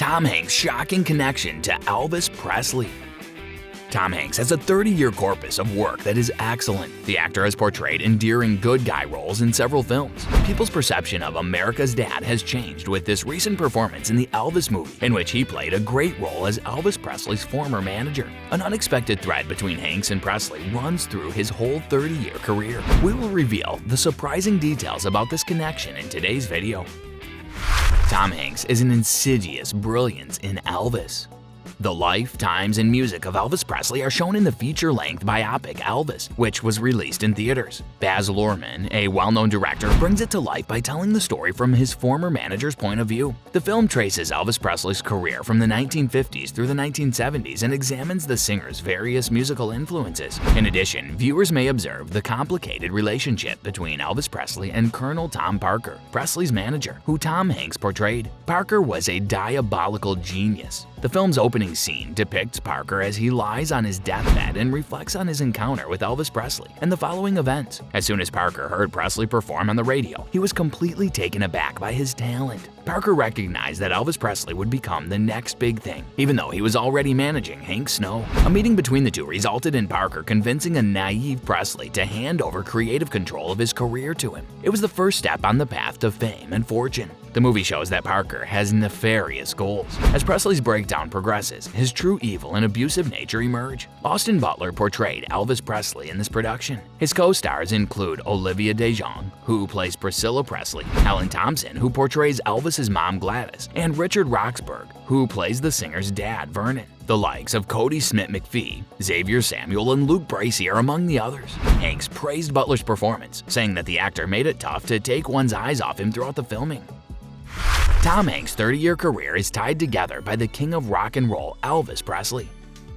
Tom Hanks' shocking connection to Elvis Presley. Tom Hanks has a 30-year corpus of work that is excellent. The actor has portrayed endearing good guy roles in several films. People's perception of America's dad has changed with this recent performance in the Elvis movie, in which he played a great role as Elvis Presley's former manager. An unexpected thread between Hanks and Presley runs through his whole 30-year career. We will reveal the surprising details about this connection in today's video. Tom Hanks is an insidious brilliance in Elvis. The life, times, and music of Elvis Presley are shown in the feature-length biopic Elvis, which was released in theaters. Baz Luhrmann, a well-known director, brings it to life by telling the story from his former manager's point of view. The film traces Elvis Presley's career from the 1950s through the 1970s and examines the singer's various musical influences. In addition, viewers may observe the complicated relationship between Elvis Presley and Colonel Tom Parker, Presley's manager, who Tom Hanks portrayed. Parker was a diabolical genius. The film's opening scene depicts Parker as he lies on his deathbed and reflects on his encounter with Elvis Presley and the following events. As soon as Parker heard Presley perform on the radio, he was completely taken aback by his talent. Parker recognized that Elvis Presley would become the next big thing, even though he was already managing Hank Snow. A meeting between the two resulted in Parker convincing a naive Presley to hand over creative control of his career to him. It was the first step on the path to fame and fortune. The movie shows that Parker has nefarious goals. As Presley's breakdown progresses, his true evil and abusive nature emerge. Austin Butler portrayed Elvis Presley in this production. His co-stars include Olivia DeJonge, who plays Priscilla Presley, Helen Thompson, who portrays Elvis's mom Gladys, and Richard Roxburgh, who plays the singer's dad Vernon. The likes of Cody Smith-McPhee, Xavier Samuel, and Luke Bracey are among the others. Hanks praised Butler's performance, saying that the actor made it tough to take one's eyes off him throughout the filming. Tom Hanks' 30-year career is tied together by the king of rock and roll, Elvis Presley.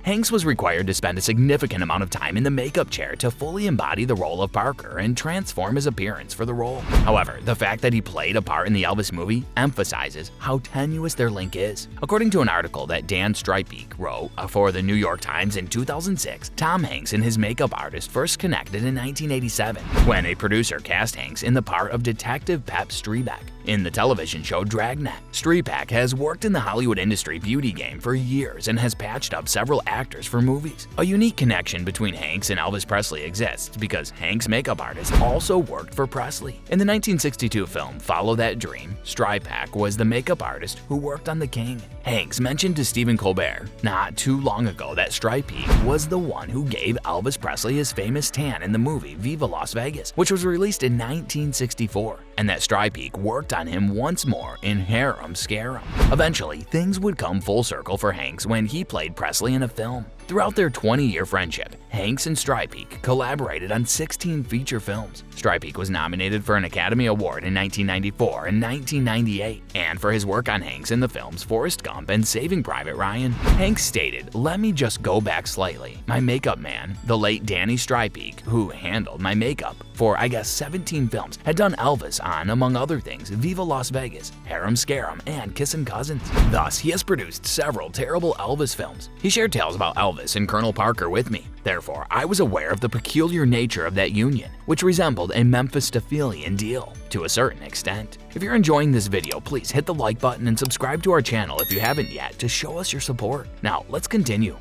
Hanks was required to spend a significant amount of time in the makeup chair to fully embody the role of Parker and transform his appearance for the role. However, the fact that he played a part in the Elvis movie emphasizes how tenuous their link is. According to an article that Dan Stripeek wrote for the New York Times in 2006, Tom Hanks and his makeup artist first connected in 1987, when a producer cast Hanks in the part of Detective Pep Streebek in the television show Dragnet. Streebek has worked in the Hollywood industry beauty game for years and has patched up several actors for movies. A unique connection between Hanks and Elvis Presley exists because Hanks' makeup artist also worked for Presley. In the 1962 film Follow That Dream, Streibach was the makeup artist who worked on The King. Hanks mentioned to Stephen Colbert not too long ago that Streibach was the one who gave Elvis Presley his famous tan in the movie Viva Las Vegas, which was released in 1964, and that Streibach worked on him once more in Harem Scarum. Eventually, things would come full circle for Hanks when he played Presley in a film. Throughout their 20-year friendship, Hanks and Streibach collaborated on 16 feature films. Streibach was nominated for an Academy Award in 1994 and 1998, and for his work on Hanks in the films Forrest Gump and Saving Private Ryan. Hanks stated, "Let me just go back slightly. My makeup man, the late Danny Streibach, who handled my makeup for 17 films, had done Elvis on, among other things, Viva Las Vegas, Harem Scarum, and Kissin' Cousins. Thus, he has produced several terrible Elvis films. He shared tales about Elvis and Colonel Parker with me. Therefore, I was aware of the peculiar nature of that union, which resembled a Mephistophelian deal to a certain extent." If you're enjoying this video, please hit the like button and subscribe to our channel if you haven't yet to show us your support. Now, let's continue.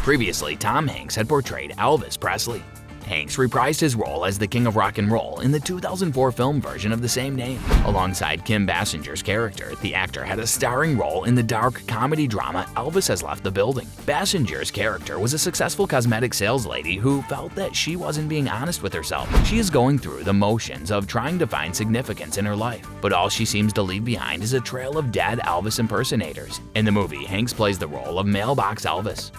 Previously, Tom Hanks had portrayed Elvis Presley. Hanks reprised his role as the king of rock and roll in the 2004 film version of the same name. Alongside Kim Basinger's character, the actor had a starring role in the dark comedy drama Elvis Has Left the Building. Basinger's character was a successful cosmetic sales lady who felt that she wasn't being honest with herself. She is going through the motions of trying to find significance in her life, but all she seems to leave behind is a trail of dead Elvis impersonators. In the movie, Hanks plays the role of Mailbox Elvis.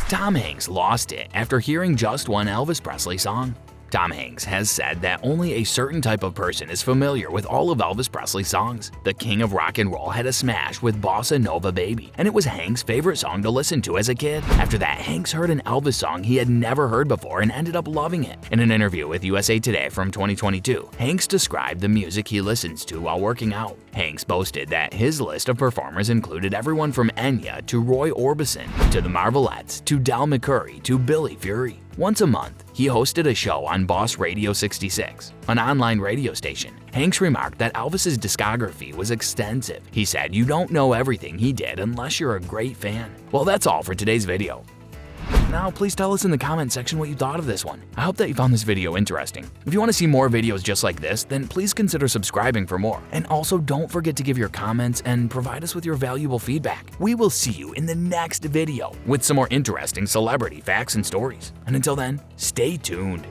Tom Hanks lost it after hearing just one Elvis Presley song. Tom Hanks has said that only a certain type of person is familiar with all of Elvis Presley's songs. The king of rock and roll had a smash with Bossa Nova Baby, and it was Hanks' favorite song to listen to as a kid. After that, Hanks heard an Elvis song he had never heard before and ended up loving it. In an interview with USA Today from 2022, Hanks described the music he listens to while working out. Hanks boasted that his list of performers included everyone from Enya to Roy Orbison, to the Marvelettes, to Del McCoury, to Billy Fury. Once a month, he hosted a show on Boss Radio 66, an online radio station. Hanks remarked that Elvis's discography was extensive. He said, "You don't know everything he did unless you're a great fan." Well, that's all for today's video. Now, please tell us in the comment section what you thought of this one. I hope that you found this video interesting. If you want to see more videos just like this, then please consider subscribing for more. And also, don't forget to give your comments and provide us with your valuable feedback. We will see you in the next video with some more interesting celebrity facts and stories. And until then, stay tuned.